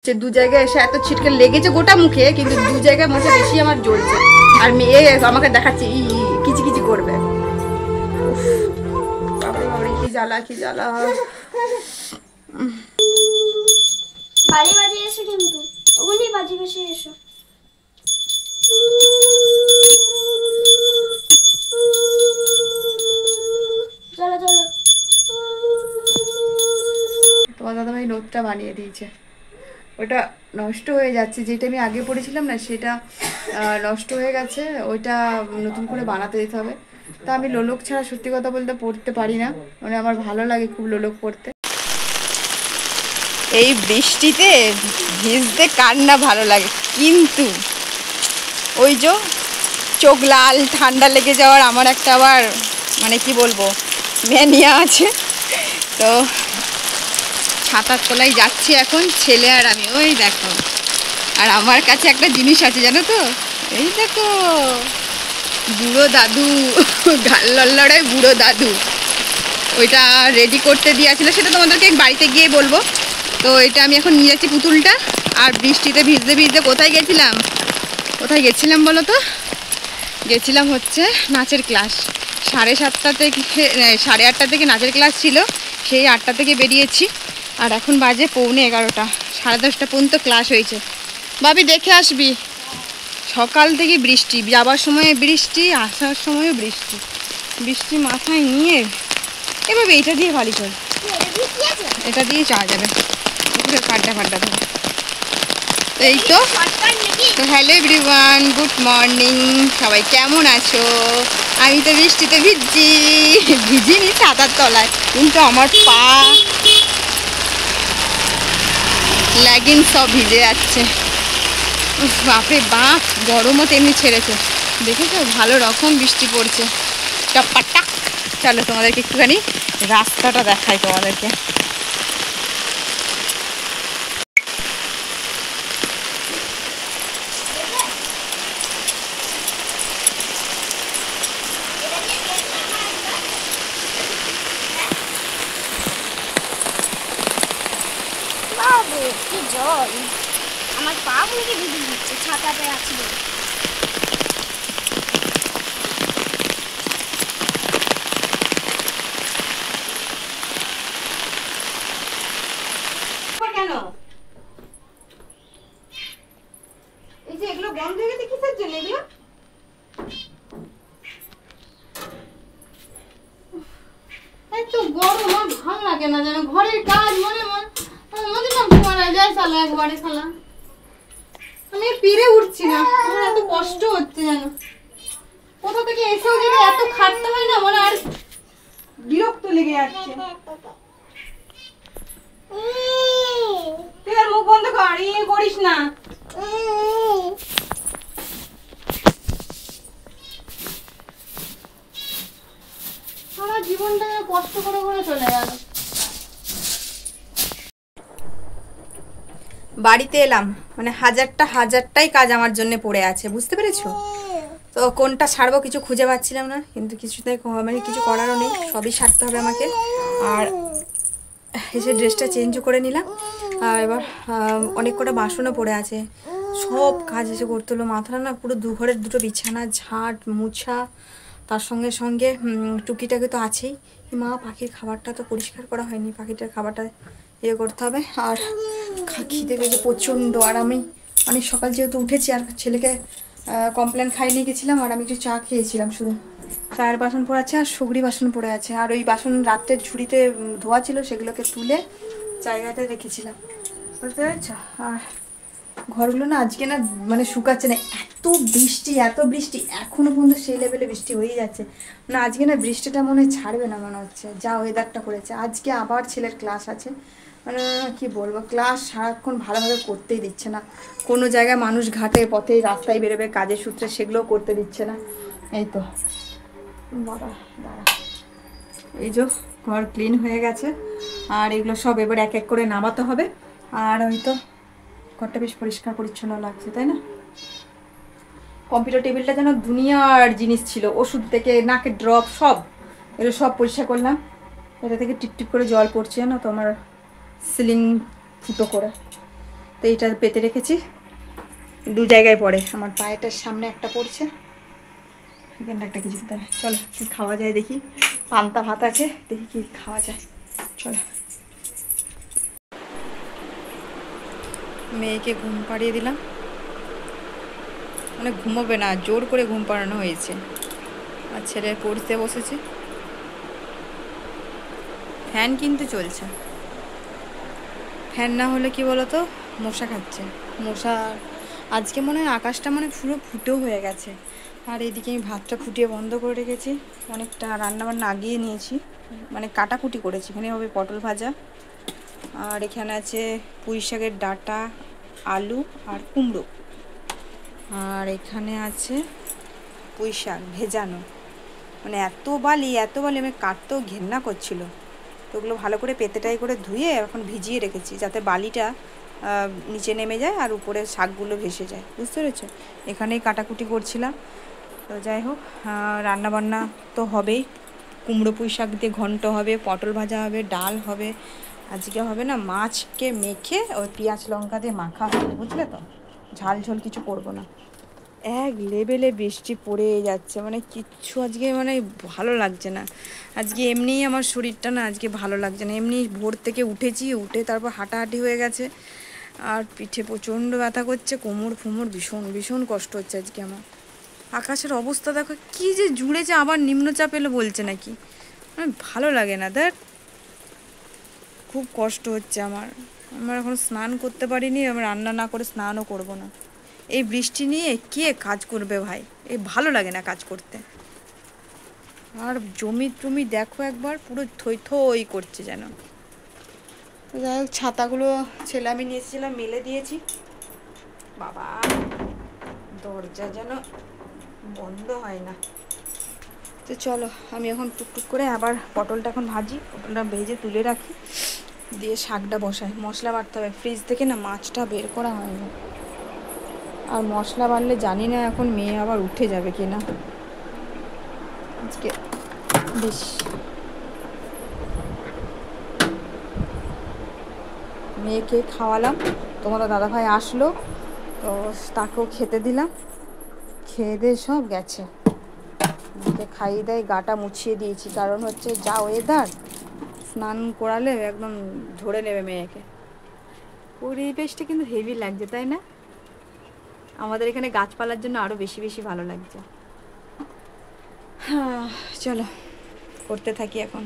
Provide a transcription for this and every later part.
যে দু জায়গায় এসে এত ছিটকে লেগেছে গোটা মুখে, কিন্তু দু জায়গায় মনে বেশি আমার জ্বলছে। আর মেয়ে আমাকে দেখাচ্ছে কিচি কিচি করবে। বাবারে বাবারে কি জ্বালা কি জ্বালা। বাড়ি বাজিয়ে এসো, কিন্তু ওগুলি বাজি বেশি এসো। চলো চলো। তোমার দাদাভাই নোটটা বানিয়ে দিয়েছে, ওটা নষ্ট হয়ে যাচ্ছে। যেটা আমি আগে পড়েছিলাম না সেটা নষ্ট হয়ে গেছে, ওইটা নতুন করে বানাতে দিতে হবে। তা আমি লোলক ছাড়া সত্যি কথা বলতে পড়তে পারি না, মানে আমার ভালো লাগে খুব লোলক পড়তে। এই বৃষ্টিতে ভিজতে কার না ভালো লাগে, কিন্তু ওই যে চোখ লাল ঠান্ডা লেগে যাওয়ার আমার একটা আবার মানে কি বলবো ম্যানিয়া আছে। তো ছাতার তলায় যাচ্ছি এখন ছেলে আর আমি, ওই দেখো। আর আমার কাছে একটা জিনিস আছে জানো তো, এই দেখো বুড়ো দাদু, গাল লড়াই বুড়ো দাদু। ওইটা রেডি করতে দিয়েছিল, সেটা তোমাদেরকে বাড়িতে গিয়ে বলবো। তো এটা আমি এখন নিয়ে যাচ্ছি পুতুলটা। আর বৃষ্টিতে ভিজতে ভিজতে কোথায় গেছিলাম বলো তো? গেছিলাম হচ্ছে নাচের ক্লাস। 7:30 থেকে 8:30 থেকে নাচের ক্লাস ছিল, সেই 8টা থেকে বেরিয়েছি। আর এখন বাজে 11:45, 10:30 পর্যন্ত ক্লাস হয়েছে। ভাবি দেখে আসবি, সকাল থেকে বৃষ্টি, যাবার সময় বৃষ্টি, আসার সময়ও বৃষ্টি। বৃষ্টি মাথায় নিয়ে এভাবে এটা দিয়ে ভালো চল, এটা দিয়ে যাওয়া যাবে, কাড্ডা ফাড্ডা ধরে। তো এই তো হ্যালো এভরিওয়ান, গুড মর্নিং। সবাই কেমন আছো? আমি তো বৃষ্টিতে ভিজিনি ছাতার তলায়, কিন্তু আমার পা লেগিং সব ভিজে যাচ্ছে। বাপরে বাপ, গরমও তেমনি ছেড়েছে, দেখেছো ভালো রকম বৃষ্টি পড়ছে টপাটাক। চলো তোমাদেরকে একটুখানি রাস্তাটা দেখাই তোমাদেরকে। বাবু কি জল, আমার পা মুখে ভিজে দিচ্ছে ছাতাতে আছি বলে। কেন এই যে এগুলো বন্ধ হয়ে গেছে কিসের জন্য? এগুলো এত গরম, আমার ভালো লাগে না যেন ঘরের কাজ মনে মারা যায় সালা একবারে সালা। আমি পেরে উঠছি না, আমার এত কষ্ট হচ্ছে যেন। কোথা থেকে এসেও যেন এত খাটতে হয় না, মানে আর বিরক্ত লেগে যাচ্ছে। তুই আর মুখ বন্ধ কর, ইয়ে করিস না। আমার জীবনটা কষ্ট করে করে চলে গেল। বাড়িতে এলাম, মানে হাজারটাই কাজ আমার জন্য পড়ে আছে, বুঝতে পেরেছো? তো কোনটা ছাড়বো কিছু খুঁজে পাচ্ছিলাম না, কিন্তু কিছুতে মানে কিছু করারও নেই, সবই ছাড়তে হবে আমাকে। আর এসে ড্রেসটা চেঞ্জও করে নিলাম। আর এবার অনেক কটা বাসনও পড়ে আছে, সব কাজ এসে করতে হলো। মাথাটা না পুরো দুঘরের দুটো বিছানা ঝাঁট মুছা, তার সঙ্গে সঙ্গে টুকিটাকে তো আছেই। মা পাখির খাবারটা তো পরিষ্কার করা হয়নি, পাখিটার খাবারটা ইয়ে করতে হবে। আর খিদে পেয়েছে প্রচণ্ড। আর আমি অনেক সকাল যেহেতু উঠেছি, আর ছেলেকে কমপ্লেন খাইয়ে নিয়ে গেছিলাম, আর আমি একটু চা খেয়েছিলাম শুধু। চায়ের বাসন পড়ে আছে আর সুগড়ি বাসন পড়ে আছে। আর ওই বাসন রাত্রের ঝুড়িতে ধোয়া ছিল, সেগুলোকে তুলে জায়গাতে রেখেছিলাম, বুঝতে পেরেছো? আর ঘরগুলো না আজকে না মানে শুকাচ্ছে না, এত বৃষ্টি এখনো পর্যন্ত সেই লেভেলে বৃষ্টি হয়েই যাচ্ছে। না আজকে না বৃষ্টিটা মনে হয় ছাড়বে না মনে হচ্ছে, যা ওয়েদারটা করেছে। আজকে আবার ছেলের ক্লাস আছে, মানে কি বলবো, ক্লাস সারাক্ষণ ভালোভাবে করতেই দিচ্ছে না। কোনো জায়গায় মানুষ ঘাটে পথে রাস্তায় বেরোবে কাজের সূত্রে, সেগুলোও করতে দিচ্ছে না। এই তো দাঁড়া, এই যে ঘর ক্লিন হয়ে গেছে, আর এগুলো সব এবার এক এক করে নামাতে হবে। আর হয়তো ঘরটা বেশ পরিষ্কার পরিচ্ছন্ন লাগছে, তাই না? কম্পিউটার টেবিলটা যেন দুনিয়ার জিনিস ছিল, ওষুধ থেকে নাকের ড্রপ সব, এগুলো সব পরিষ্কার করলাম। এটা থেকে টিপ টিপ করে জল পড়ছে না তো আমার সিলিং ফুটো করে। তো এইটা পেতে রেখেছি, দু জায়গায় পড়ে, আমার পায়েটার সামনে একটা পড়ছে, এখানটা একটা কিছু। চলো কি খাওয়া যায় দেখি, পান্তা ভাত আছে, দেখি কি খাওয়া যায়। চলো, মেয়েকে ঘুম পাড়িয়ে দিলাম, মানে ঘুমোবে না, জোর করে ঘুম পাড়ানো হয়েছে। আর ছেলে পড়তে বসেছে, ফ্যান কিন্তু চলছে, ফ্যান না হলে কি বলতো মশা খাচ্ছে, মশা। আজকে মনে হয় আকাশটা মানে পুরো ফুটো হয়ে গেছে। আর এদিকে আমি ভাতটা ফুটিয়ে বন্ধ করে রেখেছি, অনেকটা রান্নাবান্না আগিয়ে নিয়েছি, মানে কাটাকুটি করেছি। এখানে হবে পটল ভাজা, আর এখানে আছে পুঁই শাকের ডাঁটা, আলু আর কুমড়ো, আর এখানে আছে পুঁই শাক ভেজানো। মানে এত বালি আমি কাটতেও ঘেন্না করছিল, তো ওগুলো ভালো করে পেতেটাই করে ধুয়ে এখন ভিজিয়ে রেখেছি, যাতে বালিটা নিচে নেমে যায় আর উপরে শাকগুলো ভেসে যায়, বুঝতে পেরেছো। এখানেই কাটাকুটি করছিলাম। তো যাই হোক, রান্নাবান্না তো হবেই, কুমড়ো পুঁই শাক দিয়ে ঘন্ট হবে, পটল ভাজা হবে, ডাল হবে, আজকে হবে না মাছকে মেখে ওই পেঁয়াজ লঙ্কা দিয়ে মাখা হবে, বুঝলে তো, ঝাল ঝোল কিছু করবো না। এক লেভেলে বৃষ্টি পড়ে যাচ্ছে, মানে কিচ্ছু আজকে মানে ভালো লাগছে না। আজকে এমনিই আমার শরীরটা না আজকে ভালো লাগছে না, এমনি ভোর থেকে উঠেছি, উঠে তারপর হাঁটাহাঁটি হয়ে গেছে, আর পিঠে প্রচণ্ড ব্যথা করছে, কোমর ফুমোর ভীষণ ভীষণ কষ্ট হচ্ছে আজকে আমার। আকাশের অবস্থা দেখো কি যে জুড়েছে, আবার নিম্নচাপ এলো বলছে নাকি, মানে ভালো লাগে না, দেখ খুব কষ্ট হচ্ছে আমার। আমার এখন স্নান করতে পারিনি, আমি রান্না না করে স্নানও করব না। এই বৃষ্টি নিয়ে কে কাজ করবে ভাই, এই ভালো লাগে না কাজ করতে। আর জমি টমি দেখো একবার, পুরো থই থই করছে যেন। যাই হোক, ছাতাগুলো ছেলে আমি নিয়ে এসেছিলাম, মেলে দিয়েছি। বাবা, দরজা যেন বন্ধ হয় না। তো চলো, আমি এখন টুকটুক করে আবার পটলটা এখন ভাজি, পটলটা ভেজে তুলে রাখি, দিয়ে শাকটা বসাই। মশলা বাটতে হবে, ফ্রিজ থেকে না মাছটা বের করা হয়নি, আর মশলা বাড়লে জানি না এখন মেয়ে আবার উঠে যাবে কি না। আজকে বেশ মেয়েকে খাওয়ালাম, তোমাদের দাদাভাই আসলো, তো তাকেও খেতে দিলাম, খেয়ে দিয়ে সব গেছে। মেয়েকে খাইয়ে দেয়, গাটা মুছিয়ে দিয়েছি, কারণ হচ্ছে যা ওয়েদার, স্নান করালে একদম ধরে নেবে মেয়েকে। পরিবেশটা কিন্তু হেভি লাগছে, তাই না? আমাদের এখানে গাছপালার জন্য আরও বেশি বেশি ভালো লাগছে। হ্যাঁ, চলো করতে থাকি এখন।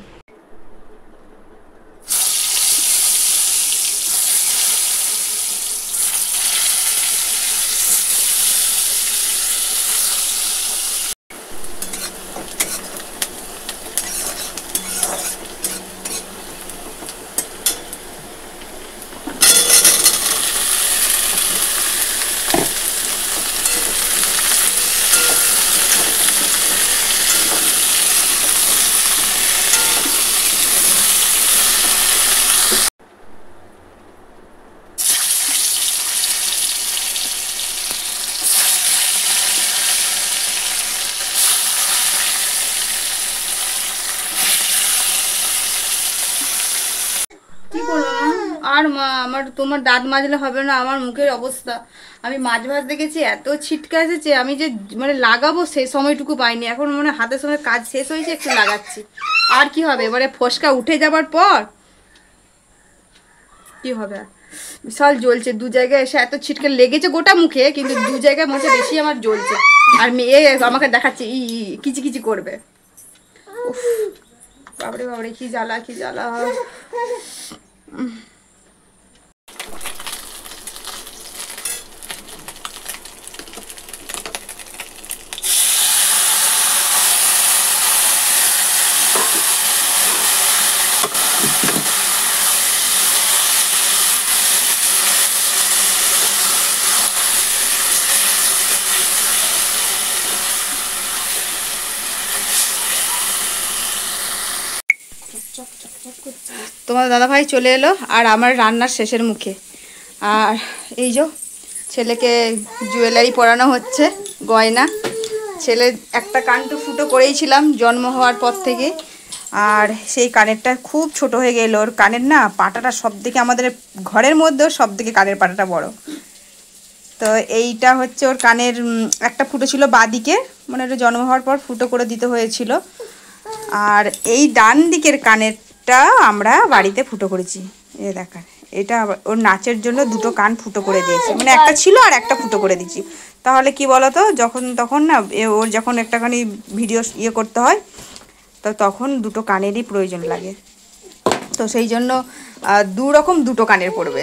কি করবো মা, আর মা আমার তোমার দাঁত মাজলে হবে না, আমার মুখের অবস্থা। আমি মাছ ভাজতে গেছি, এত ছিটকে এসেছে, আমি যে মানে লাগাবো সেই সময়টুকু পাইনি, এখন মানে হাতের সময় কাজ শেষ হয়েছে, একটু লাগাচ্ছি। আর কি হবে, এবারে ফসকা উঠে যাবার পর কি হবে আর। বিশাল জ্বলছে, দু জায়গায় এসে এত ছিটকে লেগেছে গোটা মুখে, কিন্তু দু জায়গায় মনে হচ্ছে বেশি আমার জ্বলছে। আর মেয়ে আমাকে দেখাচ্ছে কিচি কিচি করবে। উফ, বাবরে বাবরে, কি জ্বালা কি জ্বালা। তোমার দাদাভাই চলে এলো, আর আমার রান্নার শেষের মুখে। আর এই যে ছেলেকে জুয়েলারি পরানো হচ্ছে, গয়না। ছেলে একটা কান তো ফুটো করেইছিলাম জন্ম হওয়ার পর থেকে, আর সেই কানেরটা খুব ছোট হয়ে গেল। ওর কানের না পাটাটা সব থেকে আমাদের ঘরের মধ্যেও সব থেকে কানের পাটাটা বড়। তো এইটা হচ্ছে ওর কানের একটা ফুটো ছিল বাঁদিকে, মানে ওটা জন্ম হওয়ার পর ফুটো করে দিতে হয়েছিল। আর এই ডান দিকের কানেরটা আমরা বাড়িতে ফুটো করেছি। এ দেখা, এটা ওর নাচের জন্য দুটো কান ফুটো করে দিয়েছি, মানে একটা ছিল আর একটা ফুটো করে দিয়েছি। তাহলে কি বলতো, যখন তখন না ওর যখন একটাখানি ভিডিও করতে হয় তো তখন দুটো কানেরই প্রয়োজন লাগে। তো সেই জন্য দু রকম দুটো কানের পড়বে।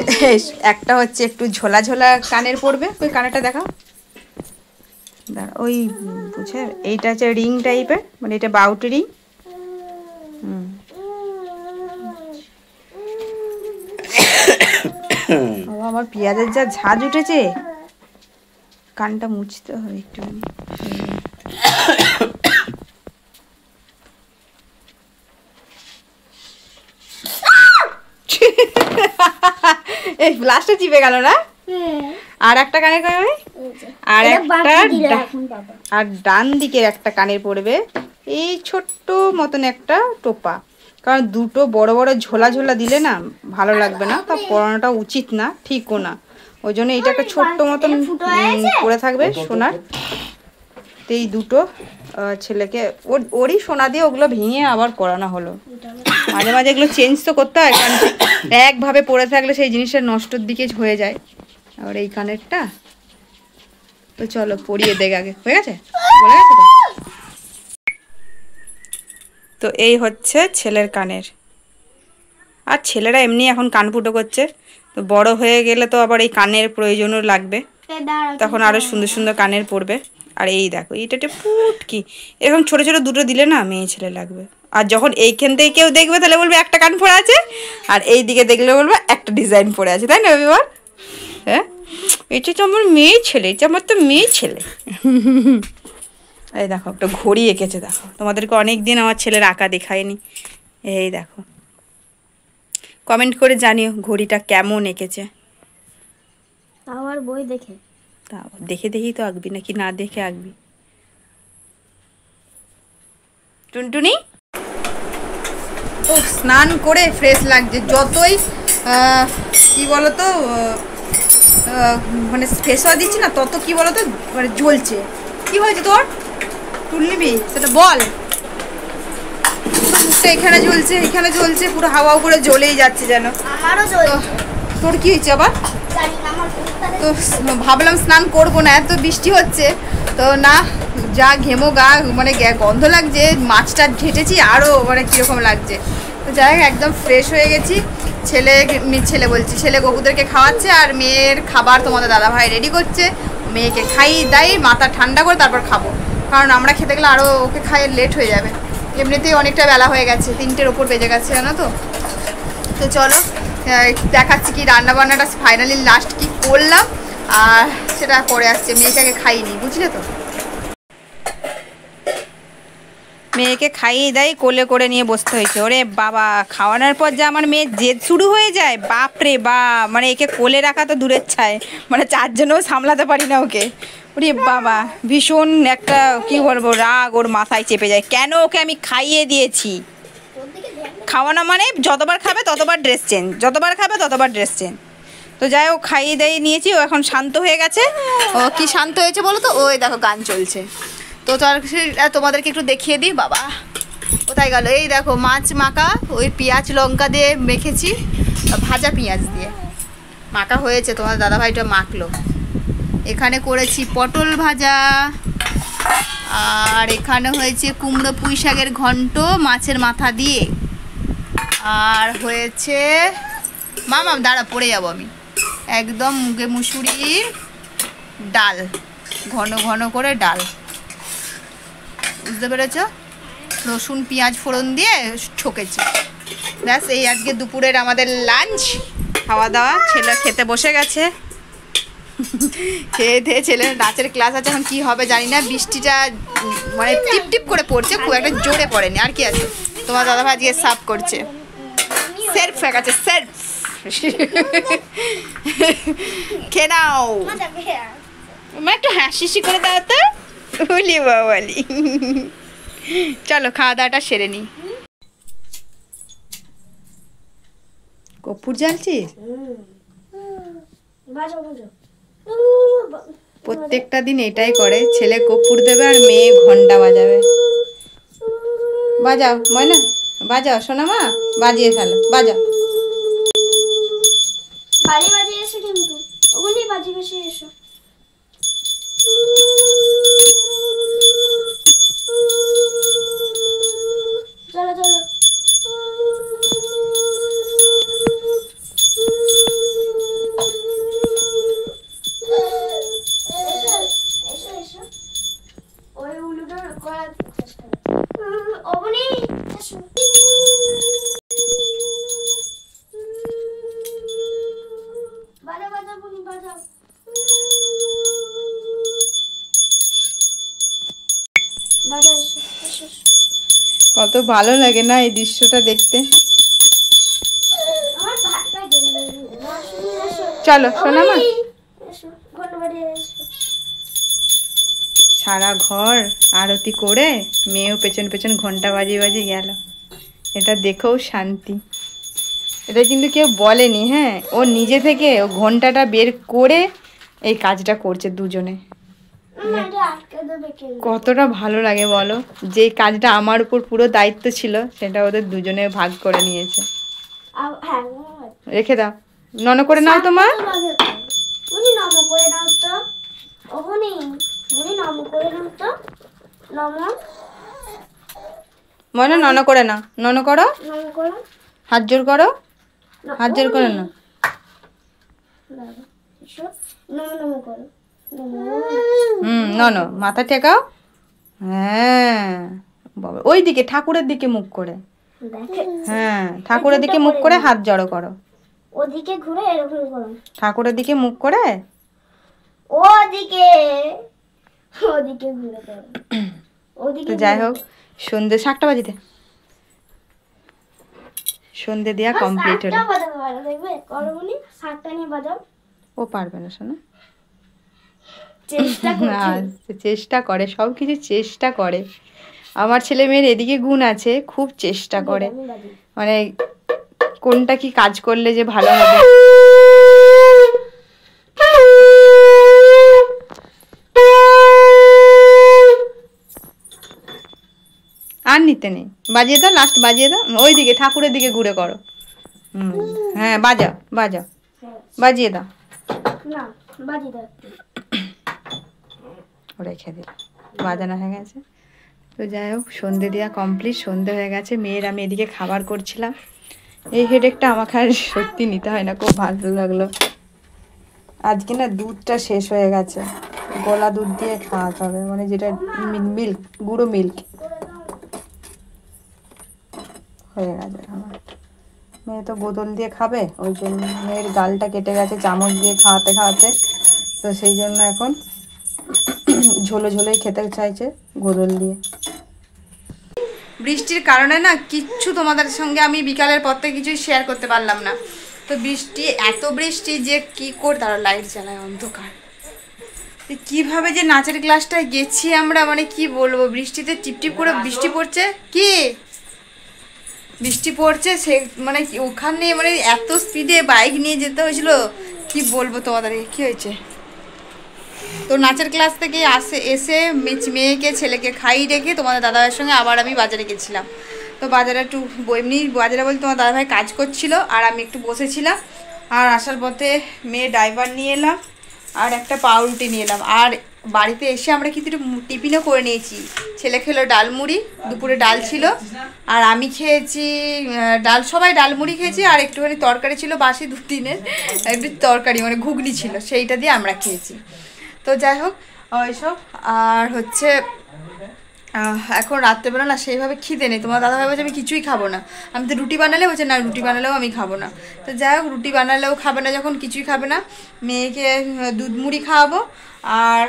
একটা হচ্ছে একটু ঝোলা ঝোলা কানের পড়বে, ওই কানেরটা দেখাও, ওই বুঝে, এইটা হচ্ছে রিং টাইপের, মানে এটা বাউটি রিং। আমার পেঁয়াজের যা ঝাঁজ উঠেছে, কানটা মুছতে হবে একটু। এই লাস্টে চিপে গেল না। আর একটা কানের পড়বে, আর একটা, আর ডান দিকের একটা কানের পড়বে এই ছোট্ট মতন একটা টোপা। কারণ দুটো বড় বড় ঝোলা ঝোলা দিলে না ভালো লাগবে না, তা পরানোটা উচিত না, ঠিকও না। ওই জন্য এইটাকে ছোট্ট মতন পরে থাকবে সোনার। তো এই দুটো ছেলেকে ওরই সোনা দিয়ে ওগুলো ভেঙে আবার করানো হলো। মাঝে মাঝে এগুলো চেঞ্জ তো করতে হয়, কারণ একভাবে পরে থাকলে সেই জিনিসটা নষ্টর দিকে হয়ে যায়। আর এই কানেরটা তো চলো পরিয়ে দেখ আগে, হয়ে গেছে, বলে গেছে তো। তো এই হচ্ছে ছেলের কানের। আর ছেলেরা এমনি এখন কান ফুটো করছে, তো বড় হয়ে গেলে তো আবার এই কানের প্রয়োজনও লাগবে, তখন আরো সুন্দর সুন্দর কানের পড়বে। আর এই দেখো, এইটা একটা পুটকি, এরকম ছোট ছোট দুটো দিলে না মেয়ে ছেলে লাগবে। আর যখন এইখান থেকে কেউ দেখবে তাহলে বলবে একটা কান পড়ে আছে, আর এই দিকে দেখলে বলবে একটা ডিজাইন পড়ে আছে, তাই না বিবার? হ্যাঁ, এটা তো আমার মেয়ে ছেলে, এটা আমার তো মেয়ে ছেলে। এই দেখো একটা ঘড়ি এঁকেছে, দেখো তোমাদেরকে অনেক দিন আমার ছেলের আঁকা দেখায়নি। এই দেখো, কমেন্ট করে জানিও ঘড়িটা কেমন এঁকেছে। আমার বই দেখে, তা দেখে দেখেই তো আঁকবি, নাকি না দেখে আঁকবি? টুনটুনি ও স্নান করে ফ্রেশ লাগছে, যতই কি বলতো মানে ফেস ওয়াশ দিচ্ছি না তত কি বলতো মানে জ্বলছে। কি হয়েছে তোর? তুল নিবি সেটা বল। এখানে জ্বলছে, এখানে জ্বলছে, পুরো হাওয়া করে জ্বলেই যাচ্ছে যেন। আমারও জ্বলছে। তোর কি হয়েছে আবার? তো ভাবলাম স্নান করবো না, এত বৃষ্টি হচ্ছে তো না, যা ঘেমো গা, মানে গন্ধ লাগছে, মাছটা ঘেটেছি আরও মানে কীরকম লাগছে। তো যাই হোক একদম ফ্রেশ হয়ে গেছি। ছেলে গবুদেরকে খাওয়াচ্ছে, আর মেয়ের খাবার তোমাদের দাদাভাই রেডি করছে। মেয়েকে খাই দাই, মাথা ঠান্ডা করে তারপর খাবো, কারণ আমরা খেতে গেলে আরও ওকে খাইয়ে লেট হয়ে যাবে। এমনিতেই অনেকটা বেলা হয়ে গেছে, 3টের ওপর বেজে গেছে জানো তো। তো চলো দেখাচ্ছি কি রান্নাবান্নাটা ফাইনালি লাস্ট কি করলাম, আর সেটা পরে আসছে। মেয়েটাকে খাইনি, বুঝলে তো। মেয়েকে খাইয়ে দেয়, কোলে করে নিয়ে বসতে হয়েছে। ওরে বাবা, খাওয়ানোর পর যে আমার মেয়ের জেদ শুরু হয়ে যায়, বাপরে বাপ, মানে একে কোলে রাখা তো দূরের ছায়, মানে 4 জনেও সামলাতে পারি না ওকে। ওরে বাবা, ভীষণ একটা কি বলবো রাগ ওর মাথায় চেপে যায়, কেন ওকে আমি খাইয়ে দিয়েছি। খাওয়ানো মানে যতবার খাবে ততবার ড্রেস চেঞ্জ, যতবার খাবে ততবার ড্রেস চেঞ্জ। তো যাই হোক খাইয়ে দিয়ে নিয়েছি, ও এখন শান্ত হয়ে গেছে। ও কি শান্ত হয়েছে বলো তো, ওই দেখো গান চলছে। তো তোমাদেরকে একটু দেখিয়ে দিই। বাবা কোথায় গেল? এই দেখো মাছ মাখা, ওই পেঁয়াজ লঙ্কা দিয়ে মেখেছি, ভাজা পেঁয়াজ দিয়ে মাখা হয়েছে, তোমার দাদাভাইটা মাখলো। এখানে করেছি পটল ভাজা, আর এখানে হয়েছে কুমড়ো পুঁই শাকের ঘন্ট মাছের মাথা দিয়ে, আর হয়েছে মামা দাঁড়া পড়ে যাবো আমি, একদম মুগে মুসুরির ডাল, ঘন ঘন করে ডাল, বুঝতে পেরেছ? রসুন পেঁয়াজ ফোড়ন দিয়ে ঠকেছি। ব্যাস, এই আজকে দুপুরের আমাদের লাঞ্চ, খাওয়া দাওয়া। ছেলে খেতে বসে গেছে, খেয়ে দিয়ে ছেলের নাচের ক্লাস আছে, এখন কী হবে জানি না। বৃষ্টিটা মানে টিপ টিপ করে পড়ছে, খুব একটা জোরে পড়েনি। আর কি আছে, তোমার দাদাভাই আজকে সার্ভ করছে, সেরফ ফেকাচ্ছে, সেরফ। খেয়ে নাও, একটু হাসি করে দাও তো, বলি বাবালি। চলো খাওয়া দাওয়াটা সেরে নিই। কর্পূর জ্বালছিস? বাজাও বাজাও। প্রত্যেকটা দিন এটাই করে, ছেলে কর্পূর দেবে আর মেয়ে ঘন্টা বাজাবে। বাজাও ময়না, বাজাও সোনা মা, বাজিয়ে ফেলো, বাজাও। বাড়ি বাজিয়ে এসো কিন্তু, ওখানেই বাজি বেশি এসো। চলো চলো। এসো এসো, ওই উলুটা করার চেষ্টা করো। অবনি এসো। বাজাও বাজাও বনি বাজাও। বাজাও এসো এসো এসো। কত ভালো লাগে না এই দৃশ্যটা দেখতে। আমার ভাত খাই জন্য এসো। চলো সোনা মা। এসো ঘন্টা বাজিয়ে এসো। সারা ঘর আরতি করে মেয়েও পেছন পেছন ঘন্টা বাজিয়ে বাজিয়ে গেল। এটা দেখেও শান্তি। এটা কিন্তু কেউ বলেনি, হ্যাঁ, ও নিজে থেকে ও ঘন্টাটা বের করে এই কাজটা করছে দুজনে। কতটা ভালো লাগে বলো, যে কাজটা আমার উপর পুরো দায়িত্ব ছিল সেটা ওদের দুজনে ভাগ করে নিয়েছে। রেখে দাও, নন করে নাও তো মা। উনি নম করে নাও তো। ওখানে উনি নম করে নাও তো। নম মনে নন করে নাও, নন করো, নম করো। হাত জোর করো, হাত জোর করে নাও। এসো নম নম করো। নন, মাথা টেকাও। হ্যাঁ বাবা, ওই দিকে ঠাকুরের দিকে মুখ করে। হ্যাঁ ঠাকুরের দিকে মুখ করে হাত জড়ো করো। ওদিকে ঘুরে এরকম করো। ঠাকুরের দিকে মুখ করে ওদিকে ওদিকে ঘুরে করো। ওদিকে তো যাই হোক, সন্ধে 7টা বাজিতে সন্ধে দেওয়া কমপ্লিট হলো। বাজাতে পারো, দেখবে করো বলি 7টা নিয়ে বাজাও। ও পারবে না শোনা, চেষ্টা করছি। চেষ্টা করে, সব কিছু চেষ্টা করে। আমার ছেলে মেয়ের এদিকে গুণ আছে, খুব চেষ্টা করে, মানে কোনটা কি কাজ করলে যে ভালো হবে। আর নিতে নেই, বাজিয়ে দাও, লাস্ট বাজিয়ে দাও। ওইদিকে ঠাকুরের দিকে ঘুরে করো। হ্যাঁ বাজাও বাজাও, বাজিয়ে দাও। না বাজিয়ে দাও। রেখে দিল, বাজানো হয়ে গেছে। তো যাই হোক, সন্ধে দেওয়া কমপ্লিট, সন্ধে হয়ে গেছে। মেয়ের আমি এদিকে খাবার করছিলাম। এই হেডেকটা আমাকে আর সত্যি নিতে হয় না, খুব ভালো লাগলো। আজকে না দুধটা শেষ হয়ে গেছে, গলা দুধ দিয়ে খাওয়াতে হবে, মানে যেটা মিল্ক, গুঁড়ো মিল্ক হয়ে গেছে আমার। মেয়ে তো বোতল দিয়ে খাবে, ওই জন্য মেয়ের গালটা কেটে গেছে চামচ দিয়ে খাওয়াতে খাওয়াতে, তো সেই জন্য এখন ঝোলো ঝোলোই খেতে চাইছে গোদল দিয়ে। বৃষ্টির কারণে না কিচ্ছু তোমাদের সঙ্গে আমি বিকালের পর থেকে কিছুই শেয়ার করতে পারলাম না। তো বৃষ্টি, এত বৃষ্টি যে কি করে, তারা লাইট জ্বালায় অন্ধকার। কিভাবে যে নাচের ক্লাসটায় গেছি আমরা, মানে কি বলবো, বৃষ্টিতে টিপটিপ করে বৃষ্টি পড়ছে, কি বৃষ্টি পড়ছে, সে মানে ওখানে মানে এত স্পিডে বাইক নিয়ে যেতে হয়েছিল, কি বলবো তোমাদের। কি হয়েছে, তো নাচের ক্লাস থেকে এসে মেয়েকে ছেলেকে খাইয়ে রেখে তোমাদের দাদাভাইয়ের সঙ্গে আবার আমি বাজারে গেছিলাম। তো বাজারে একটু এমনি বাজারে বলতে তোমার দাদাভাই কাজ করছিল, আর আমি একটু বসেছিলাম। আর আসার পথে মেয়ে ড্রাইভার নিয়ে এলাম আর একটা পাউরুটি নিয়ে এলাম। আর বাড়িতে এসে আমরা কিন্তু টিফিনও করে নিয়েছি। ছেলে খেলো ডালমুড়ি, দুপুরে ডাল ছিল, আর আমি খেয়েছি ডাল, সবাই ডালমুড়ি খেয়েছি, আর একটুখানি তরকারি ছিল বাসি 2-3 একটু তরকারি, মানে ঘুগনি ছিল, সেইটা দিয়ে আমরা খেয়েছি। তো যাই হোক ওইসব। আর হচ্ছে এখন রাত্রেবেলা না সেইভাবে খিদে নেই। তোমার দাদাভাই বলছে আমি কিছুই খাবো না। আমি তো রুটি বানালে বলছে না, রুটি বানালেও আমি খাবো না। তো যাই হোক, রুটি বানালেও খাবে না যখন, কিছুই খাবে না। মেয়েকে দুধ মুড়ি খাওয়াবো, আর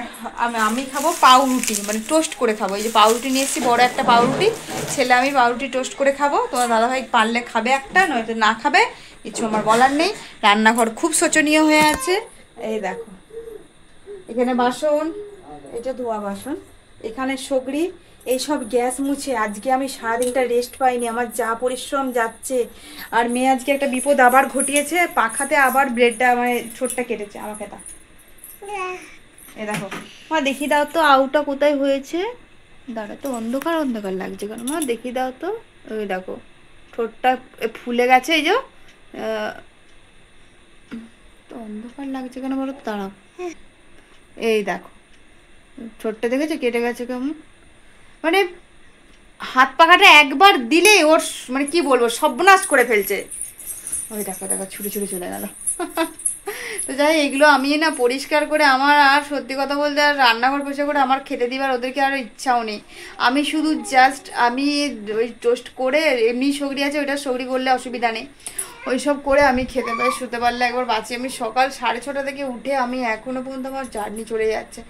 আমি খাবো পাউরুটি, মানে টোস্ট করে খাবো। এই যে পাউরুটি নিয়ে এসেছি, বড়ো একটা পাউরুটি, ছেলে আমি পাউরুটি টোস্ট করে খাবো। তোমার দাদাভাই পারলে খাবে একটা, নয়তো না খাবে, কিছু আমার বলার নেই। রান্নাঘর খুব শোচনীয় হয়ে আছে। এই দেখো, এখানে বাসন, এটা ধোয়া বাসন, এখানে সগড়ি, এইসব গ্যাস মুছে আজকে আমি সারাদিনটা রেস্ট পাইনি, আমার যা পরিশ্রম যাচ্ছে। আর মেয়ে আজকে একটা বিপদ আবার ঘটিয়েছে, পাখাতে আবার ব্লেডটা মানে ছোটটা কেটেছে আমাকে। তা এ দেখো মা, দেখিয়ে দাও তো আউটা কোথায় হয়েছে। দাঁড়া তো, অন্ধকার অন্ধকার লাগছে কেন মা, দেখিয়ে দাও তো। ওই দেখো ঠোঁটটা ফুলে গেছে, এই যে তো অন্ধকার লাগছে কেন বলো তো, দাঁড়াও। এই দেখো ঠোঁটটা দেখেছো কেটে গেছে কেমন, মানে হাত পাখাটা একবার দিলে ওর মানে কি বলবো সর্বনাশ করে ফেলছে। ওই দেখো দেখো ছুটে ছুটে চলে গেল। তো যাই, এগুলো আমি না পরিষ্কার করে আমার আর সত্যি কথা বলতে আর রান্নাঘর বসে করে আমার খেতে দিবার ওদেরকে আর ইচ্ছাও নেই। আমি শুধু জাস্ট আমি ওই টোস্ট করে এমনি সগড়ি আছে, ওইটা সগড়ি করলে অসুবিধা নেই, ওই সব করে আমি খেতে পাই, শুতে পারলে একবার বাঁচি। আমি সকাল 6:30 থেকে উঠে আমি এখনও পর্যন্ত আমার জার্নি চলে যাচ্ছে।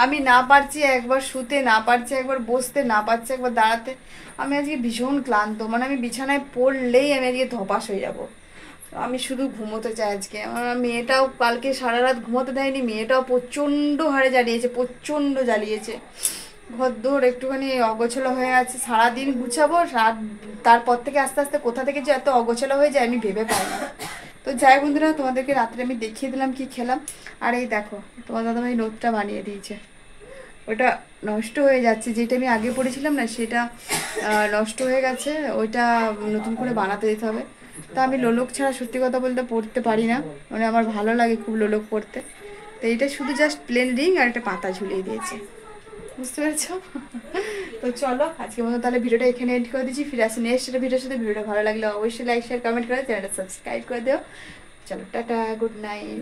আমি না পারছি একবার শুতে, না পারছি একবার বসতে, না পারছি একবার দাঁড়াতে। আমি আজকে ভীষণ ক্লান্ত, মানে আমি বিছানায় পড়লেই আমি আজকে ধপাস হয়ে যাব। আমি শুধু ঘুমোতে চাই আজকে। আমার মেয়েটাও কালকে সারা রাত ঘুমোতে দেয়নি, মেয়েটাও প্রচণ্ড হারে জ্বালিয়েছে, প্রচণ্ড জ্বালিয়েছে। ঘরদোর একটুখানি অগোছালো হয়ে আছে, সারাদিন গুছাবো, তারপর থেকে আস্তে আস্তে কোথা থেকে যে এত অগোছালো হয়ে যায় আমি ভেবে পাই না। তো যাই বন্ধুরা, তোমাদেরকে রাত্রে আমি দেখিয়ে দিলাম কি খেলাম। আর এই দেখো তোমার দাদাভাই নোটটা বানিয়ে দিয়েছে, ওটা নষ্ট হয়ে যাচ্ছে, যেটা আমি আগে পড়েছিলাম না সেটা নষ্ট হয়ে গেছে, ওইটা নতুন করে বানাতে দিতে হবে। তা আমি লোলক ছাড়া সত্যি কথা বলতে পড়তে পারি না, মানে আমার ভালো লাগে খুব লোলক পড়তে। তো এইটা শুধু জাস্ট প্লেন রিং আর একটা পাতা ঝুলিয়ে দিয়েছে, বুঝতে পেরেছ? তো চলো আজকের মতো তাহলে ভিডিওটা এখানে এন্ড করে দিচ্ছি। ফিরে আসি নেক্সট একটা ভিডিওর সাথে। ভিডিওটা ভালো লাগলে অবশ্যই লাইক শেয়ার কমেন্ট করে চ্যানেলটা সাবস্ক্রাইব করে দিও। চলো টাটা, গুড নাইট।